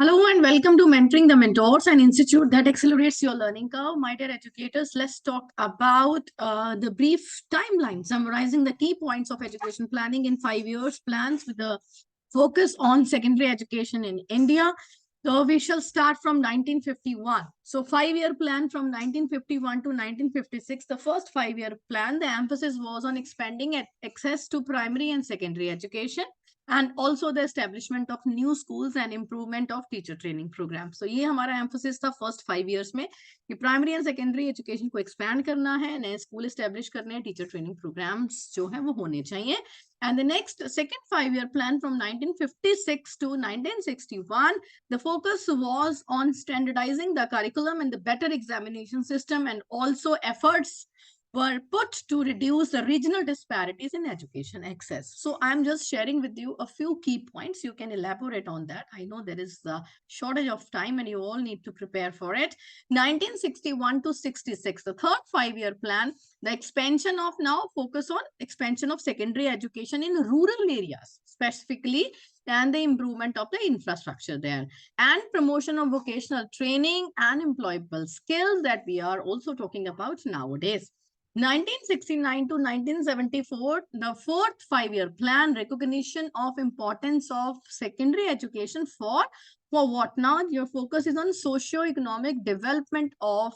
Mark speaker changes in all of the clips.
Speaker 1: Hello and welcome to Mentoring the Mentors, an institute that accelerates your learning curve. My dear educators, let's talk about the brief timeline, summarizing the key points of education planning in 5 years plans with a focus on secondary education in India. So we shall start from 1951. So 5-year plan from 1951 to 1956, the first 5-year plan, the emphasis was on expanding access to primary and secondary education, and also the establishment of new schools and improvement of teacher training program. So ये हमारा emphasis था first 5 years में कि primary and secondary education को expand करना है, नए school establish करने हैं, teacher training programs जो है वो होने चाहिए. And the next second 5-year plan from 1956 to 1961, the focus was on standardizing the curriculum and the better examination system, and also efforts were put to reduce the regional disparities in education access. So I'm just sharing with you a few key points. You can elaborate on that. I know there is a shortage of time and you all need to prepare for it. 1961 to 66, the third 5-year plan, the expansion of now focus on expansion of secondary education in rural areas specifically, and the improvement of the infrastructure there, and promotion of vocational training and employable skills that we are also talking about nowadays. 1969 to 1974, the fourth 5-year plan, recognition of importance of secondary education for what now? Your focus is on socio-economic development of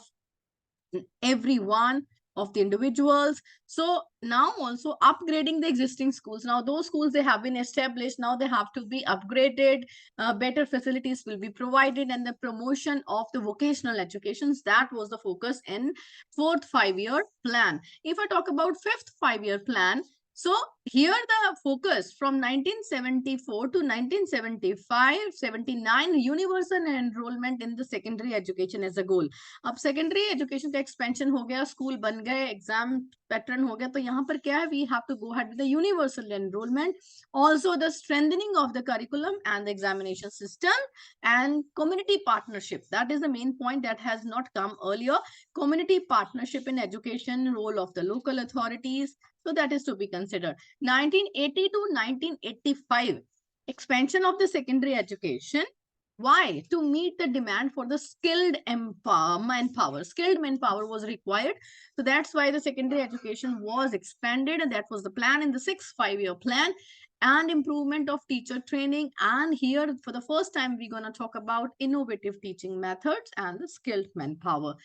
Speaker 1: everyone, of the individuals. So now also upgrading the existing schools. Now those schools, they have been established, now they have to be upgraded, better facilities will be provided, and the promotion of the vocational educations, that was the focus in fourth 5-year plan. If I talk about fifth 5-year plan, so here the focus from 1974 to 1975-79, universal enrollment in the secondary education as a goal. अब secondary education का expansion हो गया, school बन गए, exam pattern हो गया, तो यहाँ पर क्या है, we have to go ahead with the universal enrolment, also the strengthening of the curriculum and the examination system, and community partnership. That is the main point that has not come earlier. Community partnership in education, role of the local authorities, so that is to be considered. 1980 to 1985, expansion of the secondary education. Why? To meet the demand for the skilled manpower. Skilled manpower was required. So that's why the secondary education was expanded, and that was the plan in the sixth 5-year plan, and improvement of teacher training. And here for the first time, we're going to talk about innovative teaching methods and the skilled manpower.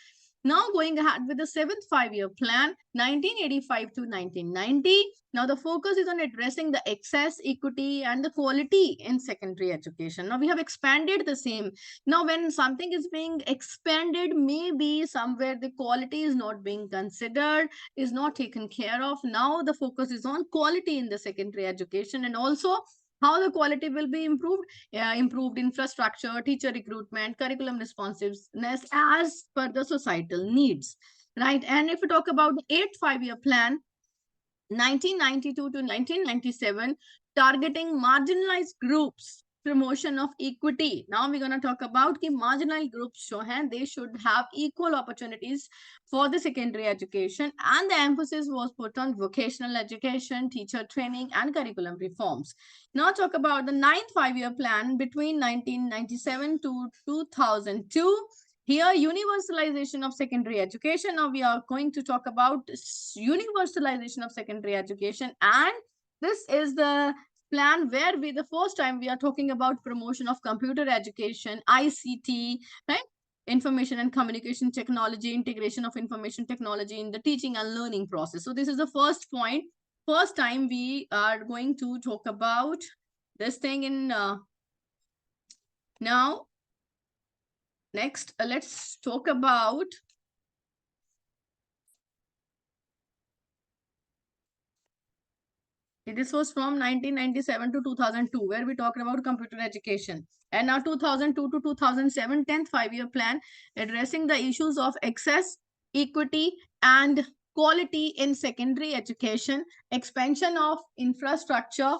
Speaker 1: Now going ahead with the seventh 5-year plan, 1985 to 1990. Now the focus is on addressing the access, equity, and the quality in secondary education. Now we have expanded the same. Now when something is being expanded, maybe somewhere the quality is not being considered, is not taken care of. Now the focus is on quality in the secondary education, and also how the quality will be improved. Improved infrastructure, teacher recruitment, curriculum responsiveness as per the societal needs, right? And if we talk about the eighth 5-year plan, 1992 to 1997, targeting marginalized groups, promotion of equity. Now we're going to talk about the marginal groups show hand, they should have equal opportunities for the secondary education, and the emphasis was put on vocational education, teacher training, and curriculum reforms. Now talk about the ninth 5-year plan between 1997 to 2002. Here, universalization of secondary education. Now we are going to talk about universalization of secondary education, and this is the plan where we, the first time we are talking about promotion of computer education, ICT, right? Information and communication technology, integration of information technology in the teaching and learning process. So this is the first point. First time we are going to talk about this thing in now. Next, let's talk about this was from 1997 to 2002, where we talked about computer education. And now 2002 to 2007, 10th 5-year plan, addressing the issues of access, equity, and quality in secondary education, expansion of infrastructure,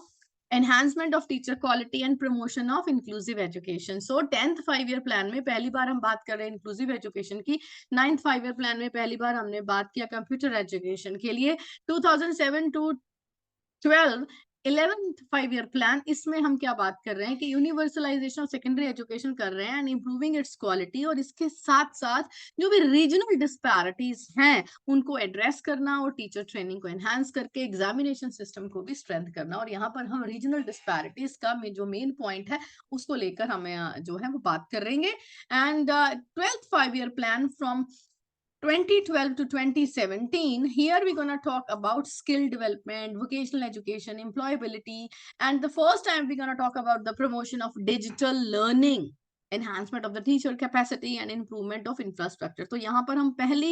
Speaker 1: enhancement of teacher quality, and promotion of inclusive education. So 10th 5-year plan में पहली बार हम बात कर रहे हैं inclusive education की. 9th 5-year plan में पहली बार हमने बात किया computer education के लिए. 2007 to 12 11th 5 ईयर प्लान, इसमें हम क्या बात कर रहे हैं कि यूनिवर्सलाइजेशन ऑफ सेकेंडरी एजुकेशन कर रहे हैं एंड इम्प्रूविंग इट्स क्वालिटी, और इसके साथ साथ जो भी रीजनल डिस्पैरिटीज हैं उनको एड्रेस करना और टीचर ट्रेनिंग को एनहांस करके एग्जामिनेशन सिस्टम को भी स्ट्रेंथ करना। और यहाँ पर हम रीजनल डिस्पैरिटीज का जो मेन पॉइंट है उसको लेकर हमें जो है वो बात करेंगे। And 12th 5 year plan from 2012 to 2017, here we're going to talk about skill development, vocational education, employability, and the first time we're going to talk about the promotion of digital learning, enhancement of the teacher capacity and improvement of infrastructure. तो यहाँ पर हम पहली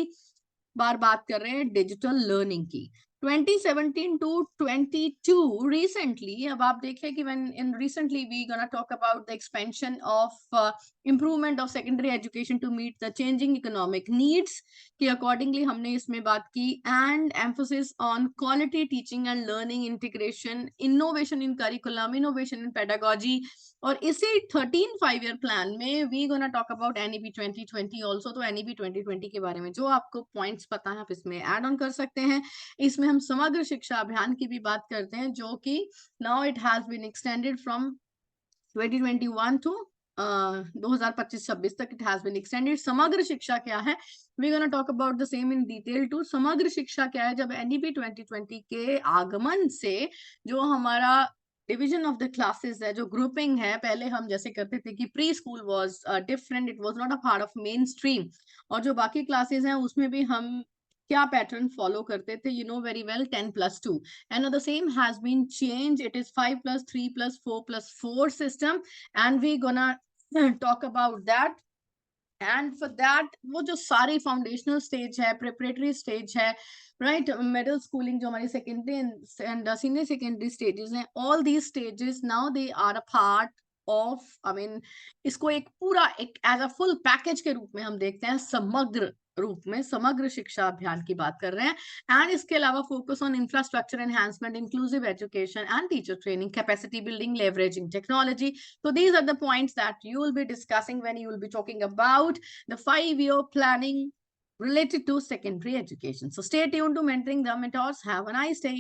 Speaker 1: बार बात कर रहे हैं digital learning की। 2017 to 22 recently, अब आप देखिए कि when in recently we gonna talk about the expansion of improvement of secondary education to meet the changing economic needs कि accordingly हमने इसमें बात की, and emphasis on quality teaching and learning integration, innovation in curriculum, innovation in pedagogy। और इसी 13 5 year plan में we gonna talk about NEP 2020 also. तो NEP 2020 के बारे में जो आपको पॉइंट्स पता है आप इसमें ऐड ऑन कर सकते हैं। इसमें हम समग्र शिक्षा अभियान की भी बात करते हैं जो कि now it has been extended from 2021 to 2025-26 तक इट हैज बीन एक्सटेंडेड। समग्र शिक्षा क्या है, we gonna talk about the same in detail too. Samagra Shiksha क्या है, जब एनईपी 2020 के आगमन से जो हमारा डिविजन ऑफ द क्लासेस है, जो ग्रुपिंग है, पहले हम जैसे करते थे कि pre school was different, it was not a part of main stream, और जो बाकी क्लासेस हैं उसमें भी हम क्या पैटर्न फॉलो करते थे, you know very well, 10+2, and the same has been changed, it is 5+3+4+4 system, and we gonna talk about that। And for that वो जो सारी फाउंडेशनल स्टेज है, प्रिपरेटरी स्टेज है, राइट, मिडिल स्कूलिंग जो हमारी secondary and senior secondary stages हैं, all these stages now they are a part of, I mean इसको एक पूरा एक एज अ फुल पैकेज के रूप में हम देखते हैं, समग्र रूप में समग्र शिक्षा अभियान की बात कर रहे हैं। एंड इसके अलावा focus on infrastructure enhancement, inclusive education and teacher training, capacity building, leveraging technology. So these are the points that you will be discussing when you will be talking about the 5-year planning related to secondary education. So stay tuned to Mentoring the Mentors. Have a nice day.